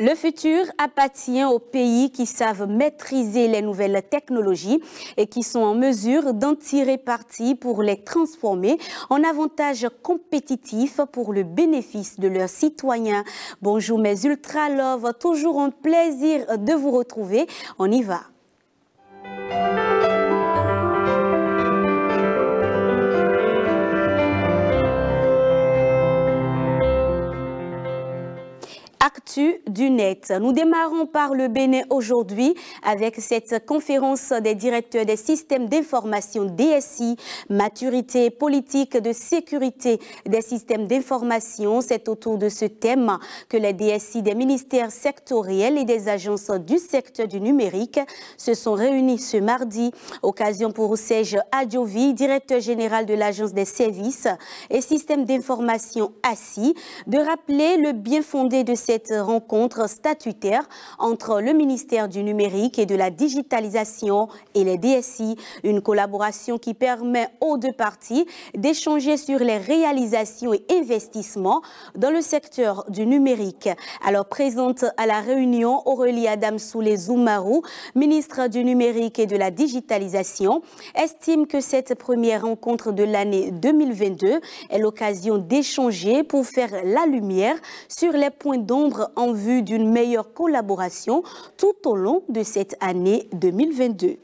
Le futur appartient aux pays qui savent maîtriser les nouvelles technologies et qui sont en mesure d'en tirer parti pour les transformer en avantages compétitifs pour le bénéfice de leurs citoyens. Bonjour mes ultra love, toujours un plaisir de vous retrouver. On y va. Actu du net. Nous démarrons par le Bénin aujourd'hui avec cette conférence des directeurs des systèmes d'information DSI, maturité politique de sécurité des systèmes d'information. C'est autour de ce thème que les DSI des ministères sectoriels et des agences du secteur du numérique se sont réunis ce mardi. Occasion pour Serge Adjovi, directeur général de l'Agence des services et systèmes d'information ASSI, de rappeler le bien fondé de cette rencontre statutaire entre le ministère du numérique et de la digitalisation et les DSI, une collaboration qui permet aux deux parties d'échanger sur les réalisations et investissements dans le secteur du numérique. Alors présente à la réunion, Aurélie Adamsoulé-Zoumarou, ministre du numérique et de la digitalisation, estime que cette première rencontre de l'année 2022 est l'occasion d'échanger pour faire la lumière sur les points d'ombre en vue d'une meilleure collaboration tout au long de cette année 2022.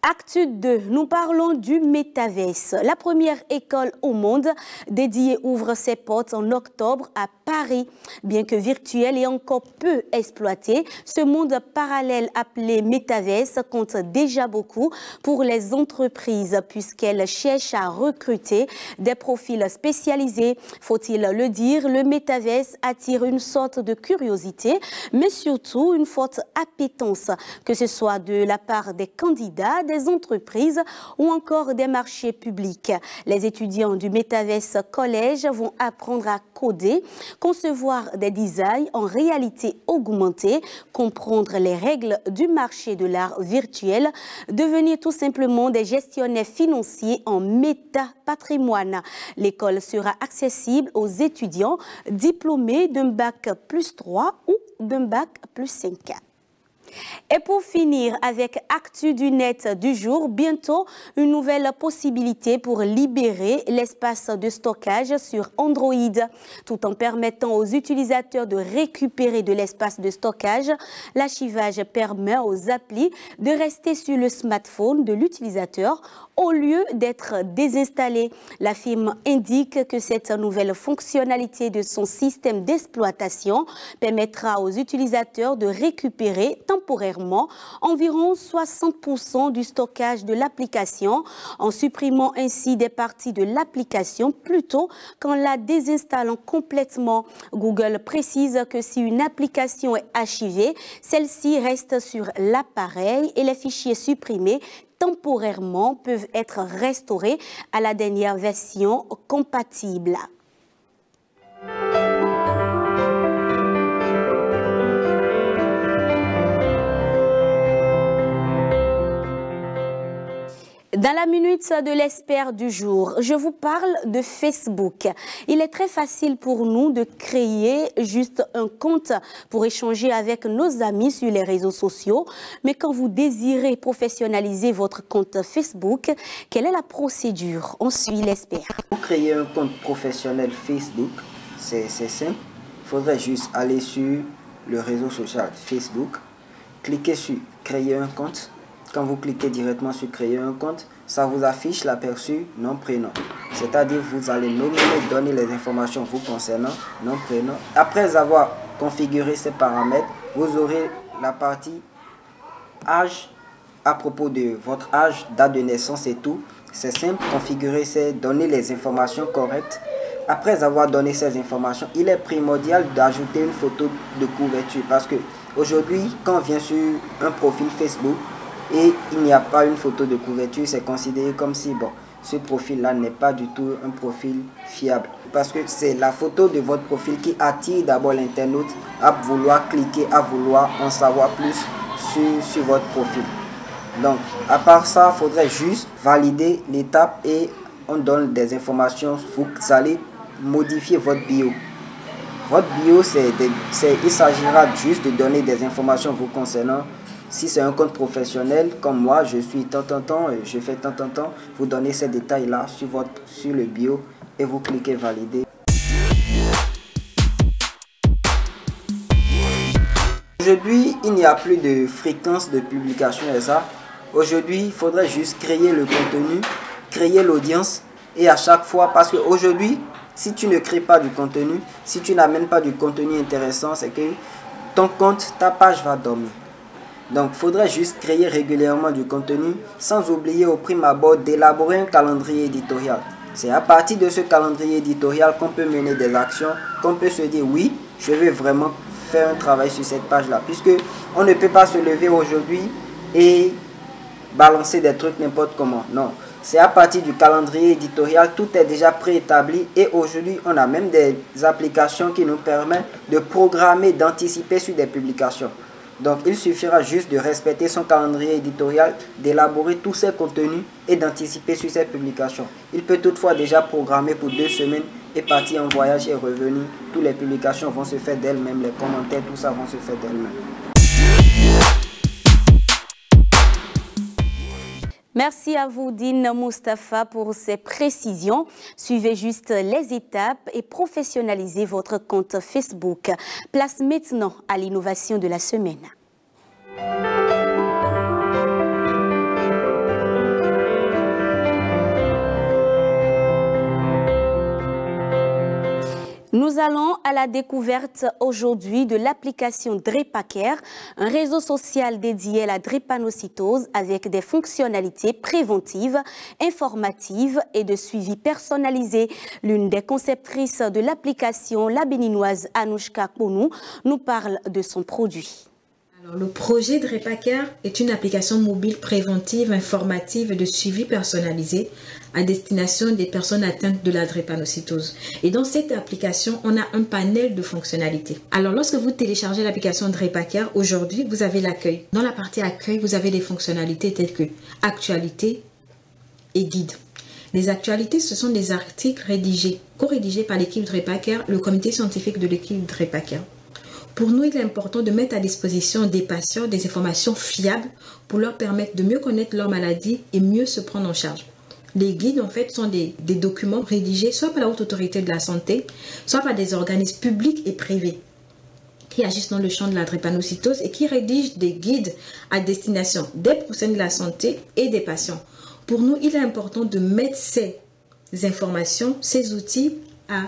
Actu 2, nous parlons du Metaverse. La première école au monde dédiée ouvre ses portes en octobre à Paris. Bien que virtuel et encore peu exploité, ce monde parallèle appelé Metaverse compte déjà beaucoup pour les entreprises puisqu'elles cherchent à recruter des profils spécialisés. Faut-il le dire, le Metaverse attire une sorte de curiosité, mais surtout une forte appétence, que ce soit de la part des candidats, des entreprises ou encore des marchés publics. Les étudiants du Metaverse Collège vont apprendre à coder, concevoir des designs en réalité augmentée, comprendre les règles du marché de l'art virtuel, devenir tout simplement des gestionnaires financiers en méta-patrimoine. L'école sera accessible aux étudiants diplômés d'un bac +3 ou d'un bac +5. Et pour finir avec Actu du net du jour, bientôt une nouvelle possibilité pour libérer l'espace de stockage sur Android. Tout en permettant aux utilisateurs de récupérer de l'espace de stockage, l'archivage permet aux applis de rester sur le smartphone de l'utilisateur au lieu d'être désinstallé. La firme indique que cette nouvelle fonctionnalité de son système d'exploitation permettra aux utilisateurs de récupérer temporairement environ 60% du stockage de l'application en supprimant ainsi des parties de l'application plutôt qu'en la désinstallant complètement. Google précise que si une application est archivée, celle-ci reste sur l'appareil et les fichiers supprimés temporairement peuvent être restaurés à la dernière version compatible. Dans la minute de l'expert du jour, je vous parle de Facebook. Il est très facile pour nous de créer juste un compte pour échanger avec nos amis sur les réseaux sociaux. Mais quand vous désirez professionnaliser votre compte Facebook, quelle est la procédure? On suit l'expert. Pour créer un compte professionnel Facebook, c'est simple. Il faudrait juste aller sur le réseau social Facebook, cliquer sur créer un compte. Quand vous cliquez directement sur créer un compte, ça vous affiche l'aperçu nom, prénom. C'est-à-dire vous allez nommer, donner les informations vous concernant, nom, prénom. Après avoir configuré ces paramètres, vous aurez la partie âge, à propos de votre âge, date de naissance et tout. C'est simple, configurer, c'est donner les informations correctes. Après avoir donné ces informations, il est primordial d'ajouter une photo de couverture parce que aujourd'hui, quand on vient sur un profil Facebook, et il n'y a pas une photo de couverture, c'est considéré comme si bon, ce profil-là n'est pas du tout un profil fiable. Parce que c'est la photo de votre profil qui attire d'abord l'internaute à vouloir cliquer, à vouloir en savoir plus sur votre profil. Donc, à part ça, il faudrait juste valider l'étape et on donne des informations. Vous allez modifier votre bio. Votre bio, il s'agira juste de donner des informations vous concernant. Si c'est un compte professionnel, comme moi, je suis tant, je fais tant, vous donnez ces détails-là sur le bio et vous cliquez valider. Aujourd'hui, il n'y a plus de fréquence de publication et ça. Aujourd'hui, il faudrait juste créer le contenu, créer l'audience et à chaque fois, parce qu'aujourd'hui, si tu ne crées pas du contenu, si tu n'amènes pas du contenu intéressant, c'est que ton compte, ta page va dormir. Donc, il faudrait juste créer régulièrement du contenu sans oublier au prime abord d'élaborer un calendrier éditorial. C'est à partir de ce calendrier éditorial qu'on peut mener des actions, qu'on peut se dire oui, je vais vraiment faire un travail sur cette page-là. Puisque on ne peut pas se lever aujourd'hui et balancer des trucs n'importe comment. Non. C'est à partir du calendrier éditorial, tout est déjà préétabli et aujourd'hui, on a même des applications qui nous permettent de programmer, d'anticiper sur des publications. Donc, il suffira juste de respecter son calendrier éditorial, d'élaborer tous ses contenus et d'anticiper sur ses publications. Il peut toutefois déjà programmer pour 2 semaines et partir en voyage et revenir. Toutes les publications vont se faire d'elles-mêmes, les commentaires, tout ça vont se faire d'elles-mêmes. Merci à vous, Dean Moustapha, pour ces précisions. Suivez juste les étapes et professionnalisez votre compte Facebook. Place maintenant à l'innovation de la semaine. Nous allons à la découverte aujourd'hui de l'application DrépAcare, un réseau social dédié à la drépanocytose avec des fonctionnalités préventives, informatives et de suivi personnalisé. L'une des conceptrices de l'application, la béninoise Anouchka Kounou, nous parle de son produit. Alors, le projet DrépAcare est une application mobile préventive, informative et de suivi personnalisé à destination des personnes atteintes de la drépanocytose. Et dans cette application, on a un panel de fonctionnalités. Alors, lorsque vous téléchargez l'application DrépAcare, aujourd'hui, vous avez l'accueil. Dans la partie accueil, vous avez des fonctionnalités telles que actualités et guides. Les actualités, ce sont des articles rédigés, co-rédigés par l'équipe DrépAcare, le comité scientifique de l'équipe DrépAcare. Pour nous, il est important de mettre à disposition des patients des informations fiables pour leur permettre de mieux connaître leur maladie et mieux se prendre en charge. Les guides, en fait, sont des documents rédigés soit par la Haute Autorité de la Santé, soit par des organismes publics et privés qui agissent dans le champ de la drépanocytose et qui rédigent des guides à destination des professionnels de la santé et des patients. Pour nous, il est important de mettre ces informations, ces outils à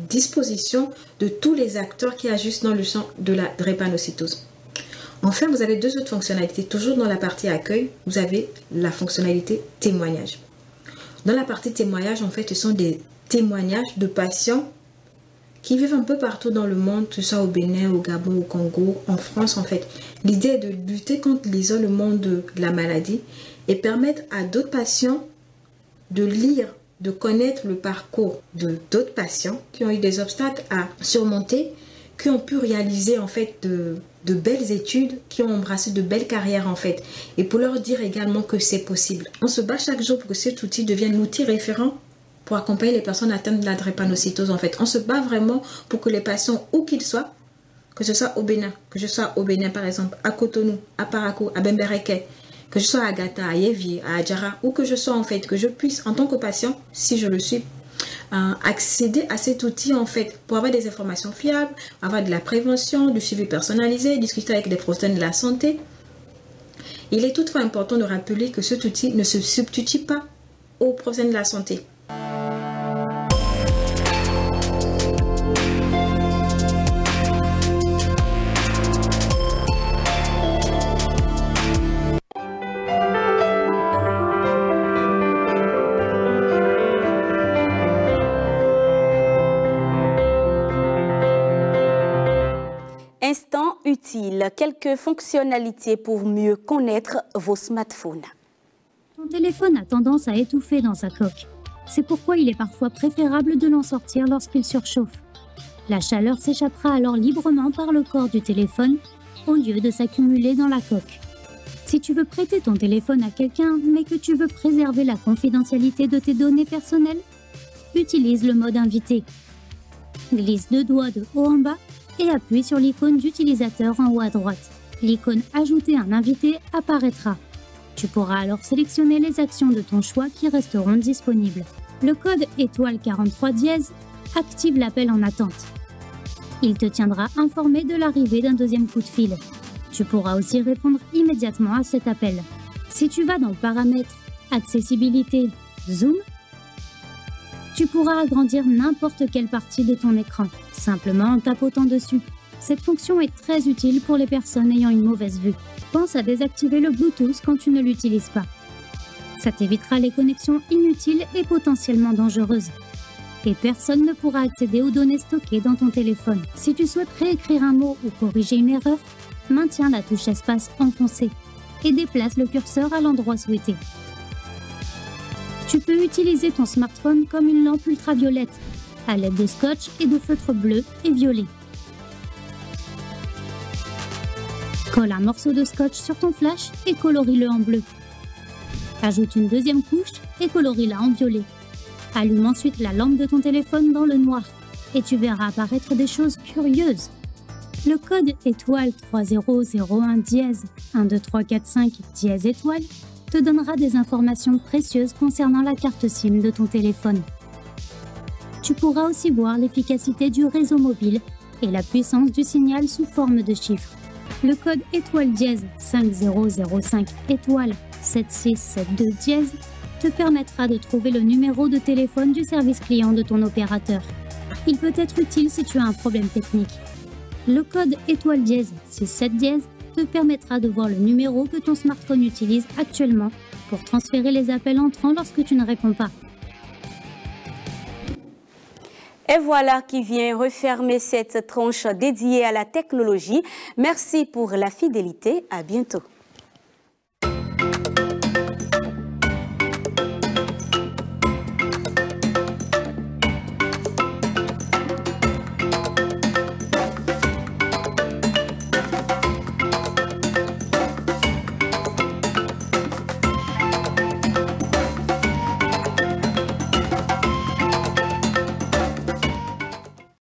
disposition de tous les acteurs qui agissent dans le champ de la drépanocytose. Enfin, vous avez 2 autres fonctionnalités. Toujours dans la partie accueil, vous avez la fonctionnalité témoignage. Dans la partie témoignage, en fait, ce sont des témoignages de patients qui vivent un peu partout dans le monde, que ce soit au Bénin, au Gabon, au Congo, en France, en fait. L'idée est de lutter contre l'isolement de la maladie et permettre à d'autres patients de lire, de connaître le parcours de d'autres patients qui ont eu des obstacles à surmonter, qui ont pu réaliser en fait de belles études, qui ont embrassé de belles carrières en fait, et pour leur dire également que c'est possible. On se bat chaque jour pour que cet outil devienne l'outil référent pour accompagner les personnes atteintes de la drépanocytose en fait. On se bat vraiment pour que les patients, où qu'ils soient, que ce soit au Bénin, par exemple, à Cotonou, à Parakou, à Bembereke, que je sois à Gata, à Yévi, à Adjara, ou que je sois en fait, que je puisse en tant que patient, si je le suis, accéder à cet outil en fait pour avoir des informations fiables, avoir de la prévention, du suivi personnalisé, discuter avec des professionnels de la santé. Il est toutefois important de rappeler que cet outil ne se substitue pas aux professionnels de la santé. Instant utile, quelques fonctionnalités pour mieux connaître vos smartphones. Ton téléphone a tendance à étouffer dans sa coque. C'est pourquoi il est parfois préférable de l'en sortir lorsqu'il surchauffe. La chaleur s'échappera alors librement par le corps du téléphone au lieu de s'accumuler dans la coque. Si tu veux prêter ton téléphone à quelqu'un mais que tu veux préserver la confidentialité de tes données personnelles, utilise le mode invité. Glisse 2 doigts de haut en bas et appuie sur l'icône d'utilisateur en haut à droite. L'icône « Ajouter un invité » apparaîtra. Tu pourras alors sélectionner les actions de ton choix qui resteront disponibles. Le code étoile 43 dièse active l'appel en attente. Il te tiendra informé de l'arrivée d'un deuxième coup de fil. Tu pourras aussi répondre immédiatement à cet appel. Si tu vas dans Paramètres, Accessibilité, Zoom, tu pourras agrandir n'importe quelle partie de ton écran, simplement en tapotant dessus. Cette fonction est très utile pour les personnes ayant une mauvaise vue. Pense à désactiver le Bluetooth quand tu ne l'utilises pas. Ça t'évitera les connexions inutiles et potentiellement dangereuses. Et personne ne pourra accéder aux données stockées dans ton téléphone. Si tu souhaites réécrire un mot ou corriger une erreur, maintiens la touche espace enfoncée et déplace le curseur à l'endroit souhaité. Tu peux utiliser ton smartphone comme une lampe ultraviolette, à l'aide de scotch et de feutres bleus et violets. Colle un morceau de scotch sur ton flash et colorie-le en bleu. Ajoute une deuxième couche et colorie-la en violet. Allume ensuite la lampe de ton téléphone dans le noir et tu verras apparaître des choses curieuses. Le code étoile 3001 dièse 12345 dièse étoile te donnera des informations précieuses concernant la carte SIM de ton téléphone. Tu pourras aussi voir l'efficacité du réseau mobile et la puissance du signal sous forme de chiffres. Le code étoile dièse 5005 étoile 7672 dièse te permettra de trouver le numéro de téléphone du service client de ton opérateur. Il peut être utile si tu as un problème technique. Le code étoile dièse 67 dièse te permettra de voir le numéro que ton smartphone utilise actuellement pour transférer les appels entrants lorsque tu ne réponds pas. Et voilà qui vient refermer cette tranche dédiée à la technologie. Merci pour la fidélité. À bientôt.